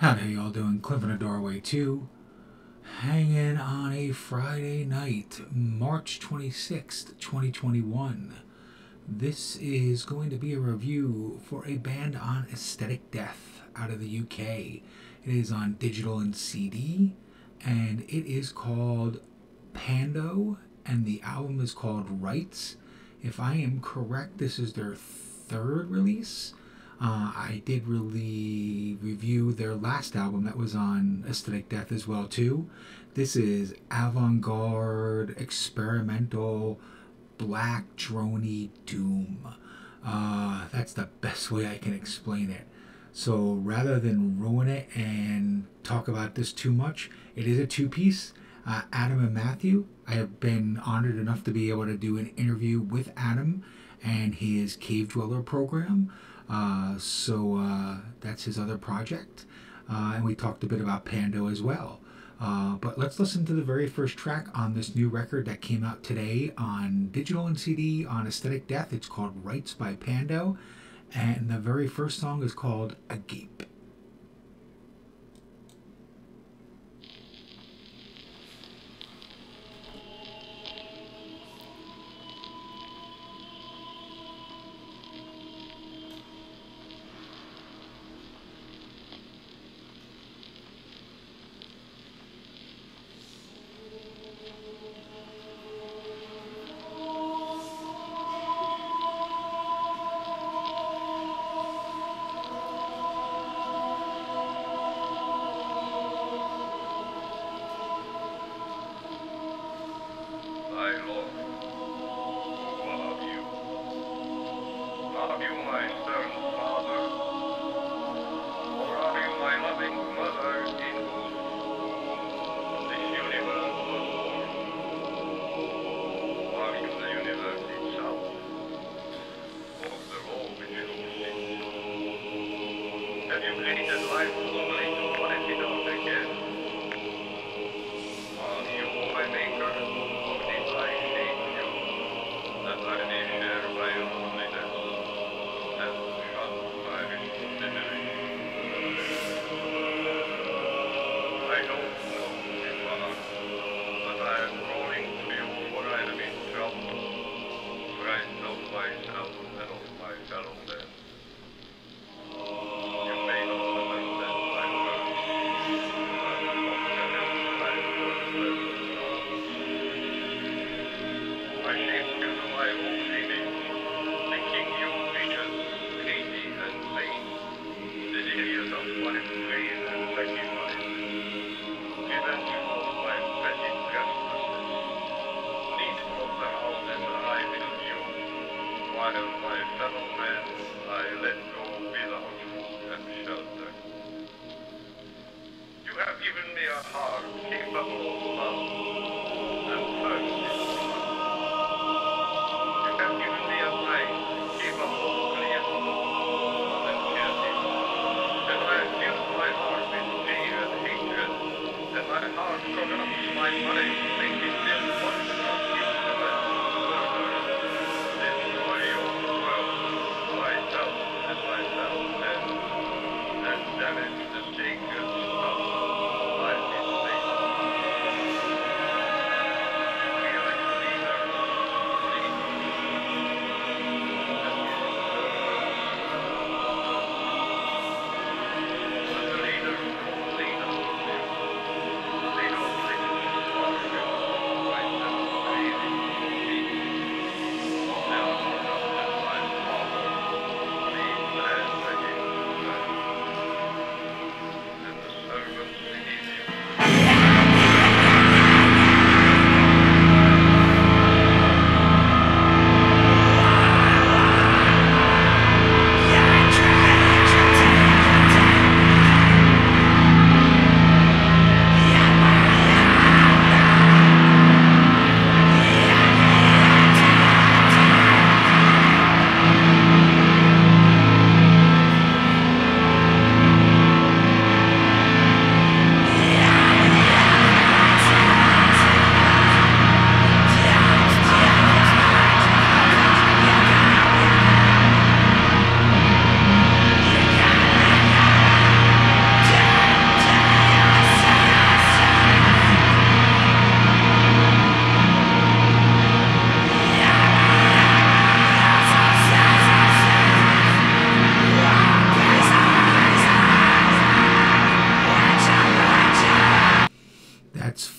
How y'all doing? Cliff in a Doorway 2. Hanging on a Friday night, March 26th, 2021. This is going to be a review for a band on Aesthetic Death out of the UK. It is on digital and CD, and it is called Pando, and the album is called Rites. If I am correct, this is their third release. I did really review their last album that was on Aesthetic Death as well too. This is avant-garde, experimental, black droney doom. That's the best way I can explain it. So rather than ruin it and talk about this too much, it is a two-piece. Adam and Matthew, I have been honored enough to be able to do an interview with Adam and his Cave Dweller program. So that's his other project. And we talked a bit about Pando as well. But let's listen to the very first track on this new record that came out today on digital and CD on Aesthetic Death. It's called Rites by Pando. And the very first song is called Agape.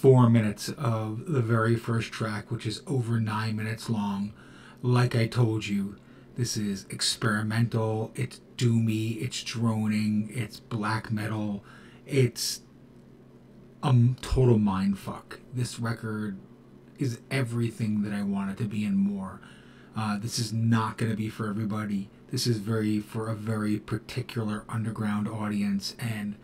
4 minutes of the very first track, which is over 9 minutes long. Like I told you, this is experimental, it's doomy, it's droning, it's black metal, it's a total mindfuck. This record is everything that I want it to be and more. This is not going to be for everybody. This is for a very particular underground audience, and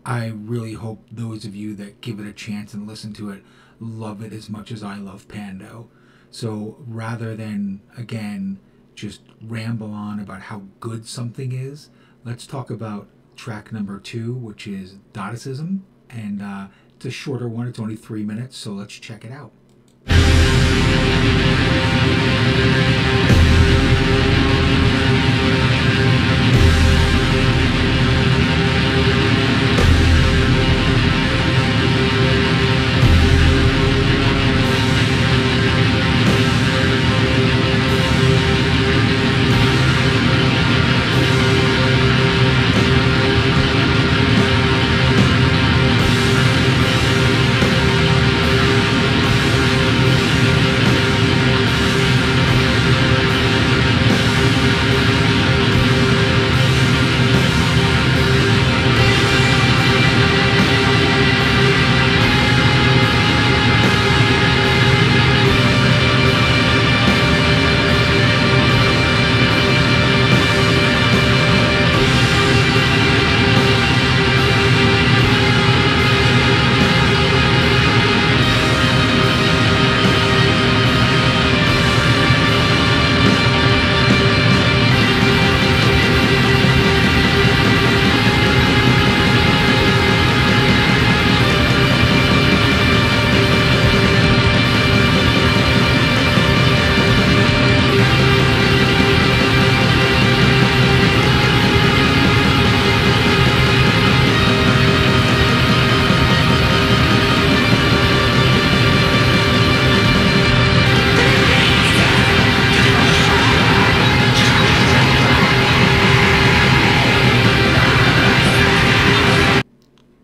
I really hope those of you that give it a chance and listen to it love it as much as I love Pando. So rather than, again, just ramble on about how good something is, let's talk about track number 2, which is Doticism, and it's a shorter one. It's only 3 minutes, so let's check it out.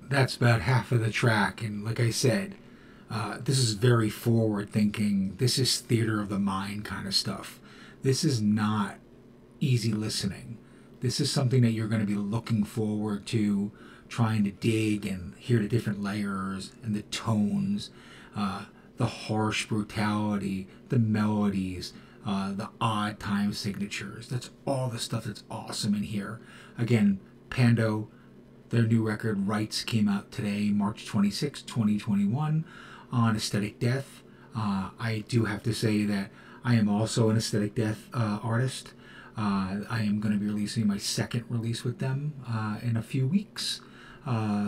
That's about half of the track, and like I said, this is very forward thinking. This is theater of the mind kind of stuff. This is not easy listening. This is something that you're going to be looking forward to, trying to dig and hear the different layers and the tones, the harsh brutality, the melodies, the odd time signatures. That's all the stuff that's awesome in here. Again, Pando, their new record, Rites, came out today, March 26, 2021, on Aesthetic Death. I do have to say that I am also an Aesthetic Death artist. I am going to be releasing my second release with them in a few weeks.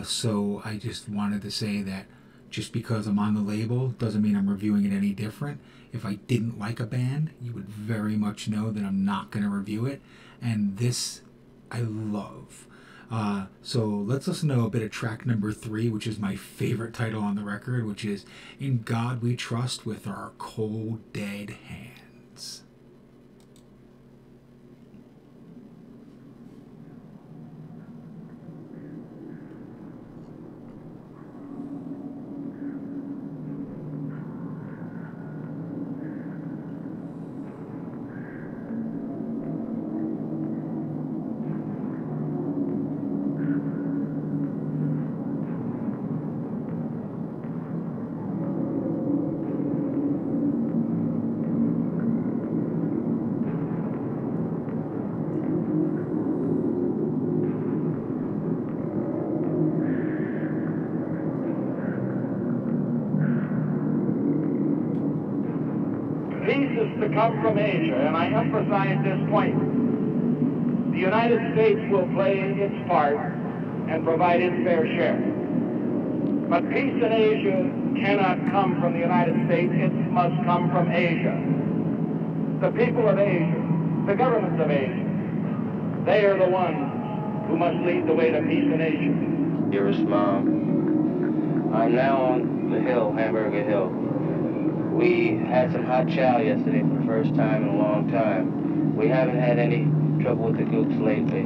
So I just wanted to say that just because I'm on the label doesn't mean I'm reviewing it any different. If I didn't like a band, you would very much know that I'm not going to review it. And this I love. So let's listen to a bit of track number 3, which is my favorite title on the record, which is In God We Trust with Our Cold Dead Hands. Peace is to come from Asia, and I emphasize this point. The United States will play its part and provide its fair share. But peace in Asia cannot come from the United States, it must come from Asia. The people of Asia, the governments of Asia, they are the ones who must lead the way to peace in Asia. Dearest Mom, I'm now on the hill, Hamburger Hill. We had some hot chow yesterday for the first time in a long time. We haven't had any trouble with the gooks lately.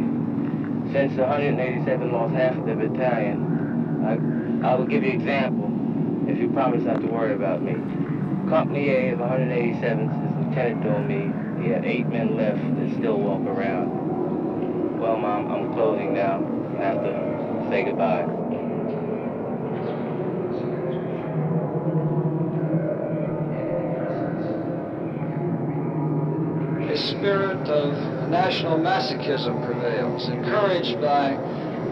Since the 187 lost half of the battalion, I will give you an example. if you promise not to worry about me. Company A of 187th, his lieutenant told me he had 8 men left that still walk around. Well, Mom, I'm closing now. I have to say goodbye. A spirit of national masochism prevails, encouraged by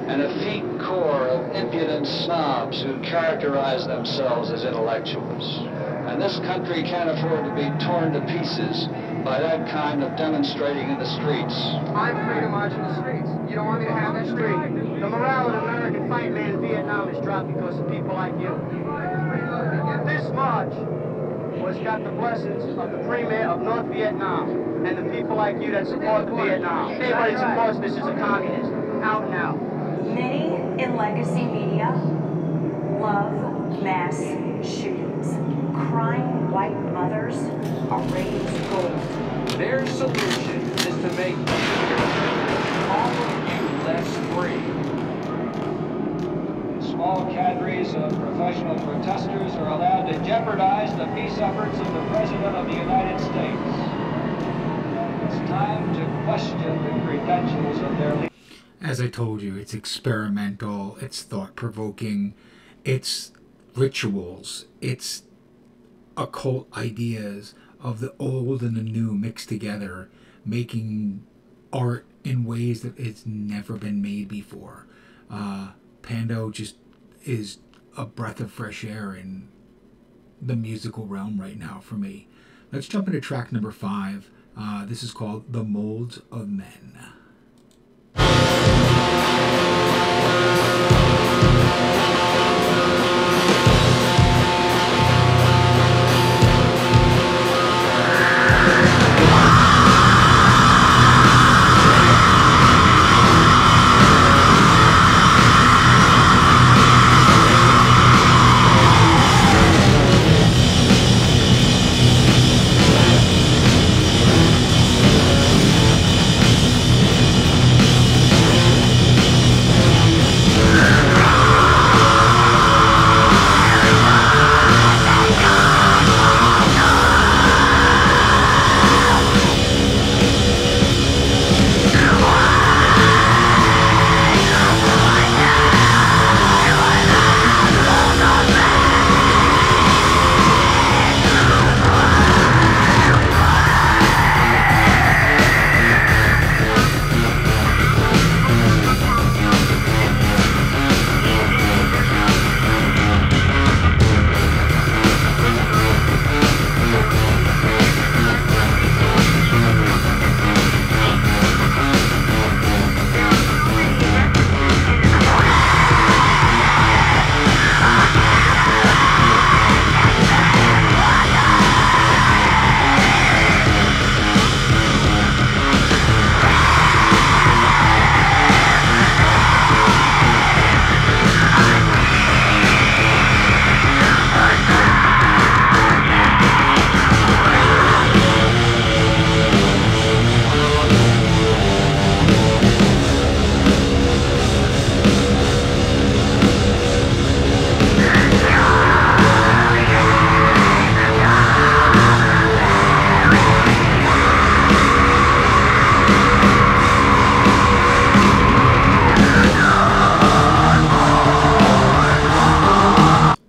an effete core of impudent snobs who characterize themselves as intellectuals. And this country can't afford to be torn to pieces by that kind of demonstrating in the streets. I'm free to march in the streets. You don't want me to have that street? The morale of the American fight man in Vietnam has dropped because of people like you. This march was got the blessings of the Premier of North Vietnam and the people like you that support the Vietnam. Anybody that supports this is a communist. Out and out. Many in legacy media love mass shootings. Crying white mothers are raised gold. Their solution is to make all of you less free. Small cadres of professional protesters are allowed to jeopardize the peace efforts of the President of the United States. It's time to question the credentials of their leaders. As I told you, it's experimental, it's thought-provoking, it's rituals, it's occult ideas of the old and the new mixed together, making art in ways that it's never been made before. Pando just is a breath of fresh air in the musical realm right now for me. Let's jump into track number 5. This is called The Molds of Men.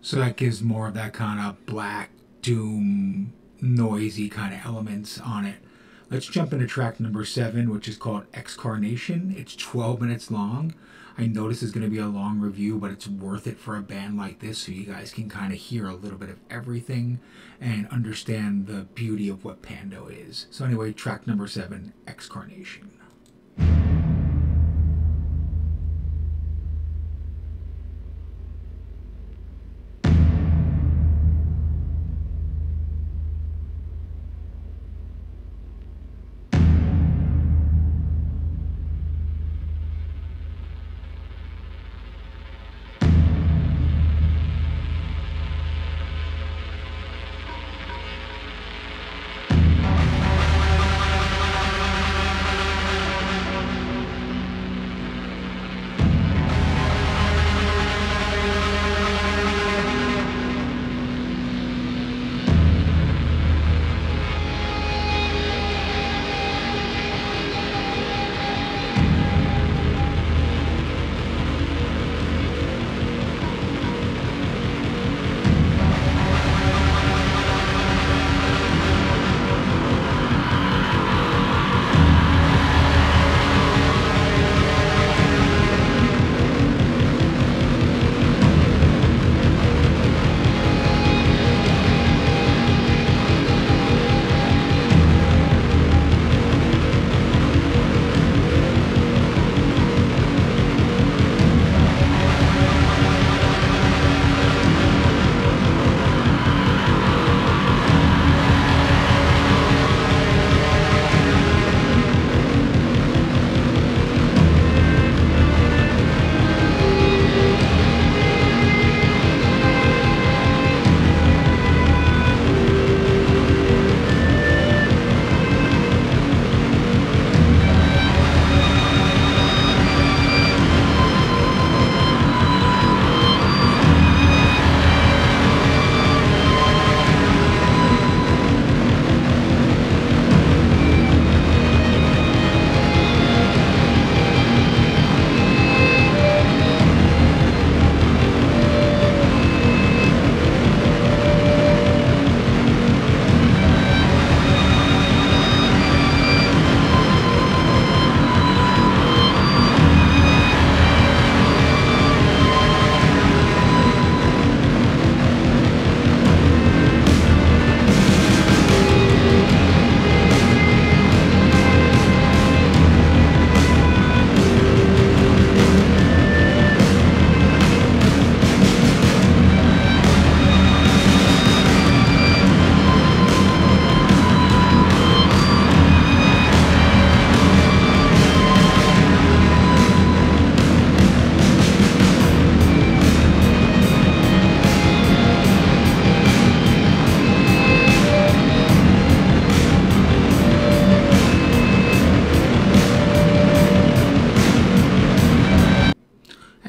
So that gives more of that kind of black, doom, noisy kind of elements on it. Let's jump into track number 7, which is called Excarnation. It's 12 minutes long. I know this is going to be a long review, but it's worth it for a band like this so you guys can kind of hear a little bit of everything and understand the beauty of what Pando is. So anyway, track number 7, Excarnation.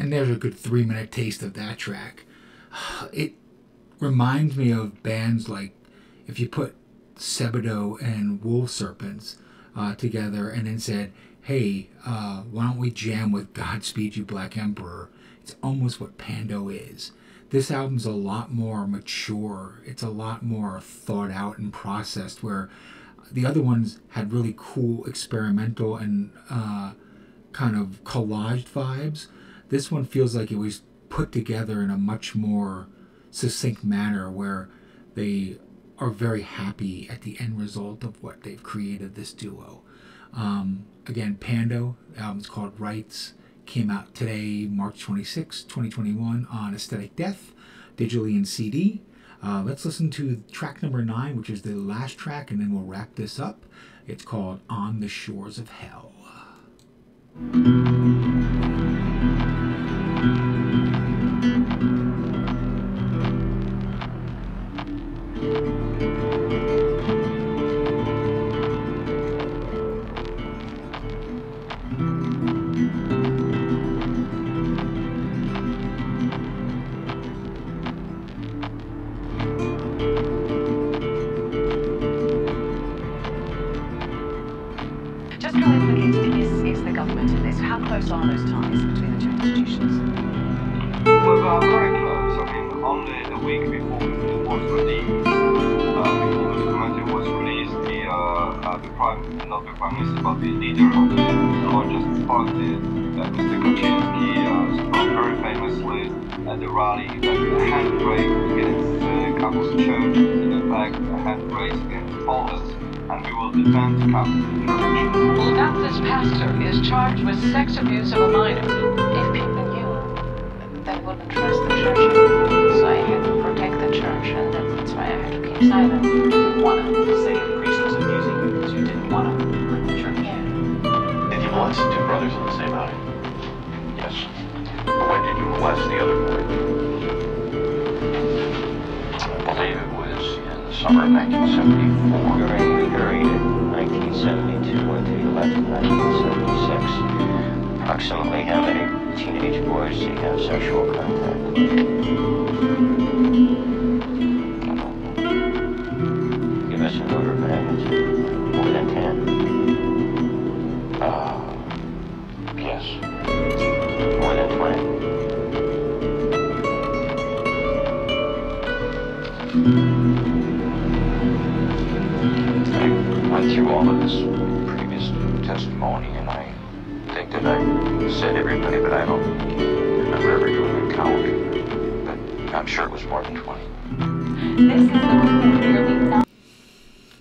And there's a good 3-minute taste of that track. It reminds me of bands like if you put Sebado and Wolf Serpents together and then said, hey, why don't we jam with Godspeed You Black Emperor? It's almost what Pando is. This album's a lot more mature. It's a lot more thought out and processed, where the other ones had really cool experimental and kind of collaged vibes. This one feels like it was put together in a much more succinct manner, where they are very happy at the end result of what they've created, this duo. Again, Pando, the album's called Rites, came out today, March 26, 2021, on Aesthetic Death, digitally and CD. Let's listen to track number 9, which is the last track, and then we'll wrap this up. It's called On the Shores of Hell. Just how implicated is the government in this? How close are those ties between the two institutions? Well, very close. I mean, only a week before it was released, before the documentary was released, the prime minister, but the leader of the largest party, Mr. Kaczynski, spoke very famously at the rally that a handbrake against Catholic churches, and in fact, a handbrake against Poland. And we will defend the Catholic Church. Well, Baptist pastor is charged with sex abuse of a minor. If people knew, they wouldn't trust the church anymore. So I had to protect the church, and that's why I had to keep silent. You didn't want to say the priest was abusing you because you didn't want to hurt the church. Yeah. Did you molest 2 brothers in the same outing? Yes. When did you molest the other boy? I believe it was in the summer of 1974. During the period 1972 to 11, 1976, approximately how many teenage boys do you have sexual contact with? Give us an order of magnitude. More than 10? Yes. More than 20? I went through all of this previous testimony, and I think that I said everybody, but I don't remember ever doing a count. But I'm sure it was more than 20. This is the one clearly not.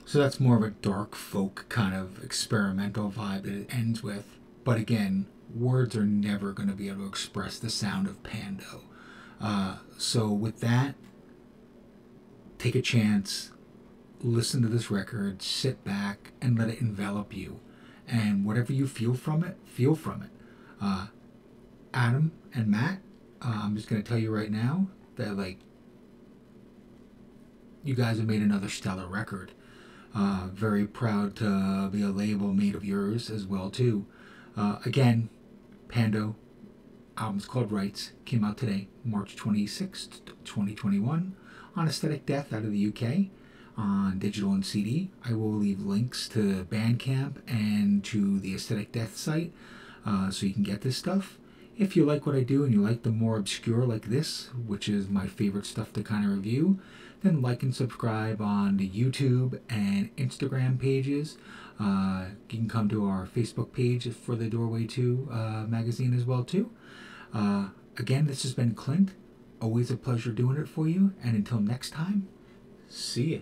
So that's more of a dark folk kind of experimental vibe that it ends with. But again, words are never going to be able to express the sound of Pando. So with that, take a chance, listen to this record, sit back, and let it envelop you. And whatever you feel from it, feel from it. Adam and Matt, I'm just going to tell you right now that, like, you guys have made another stellar record. Very proud to be a label made of yours as well, too. Again, Pando, album's called Rites, came out today, March 26th, 2021, on Aesthetic Death out of the UK, on digital and CD. I will leave links to Bandcamp and to the Aesthetic Death site so you can get this stuff. If you like what I do and you like the more obscure like this, which is my favorite stuff to kind of review, then like and subscribe on the YouTube and Instagram pages. You can come to our Facebook page for the Doorway 2 magazine as well too. Again, this has been Clint. Always a pleasure doing it for you. And until next time, see ya.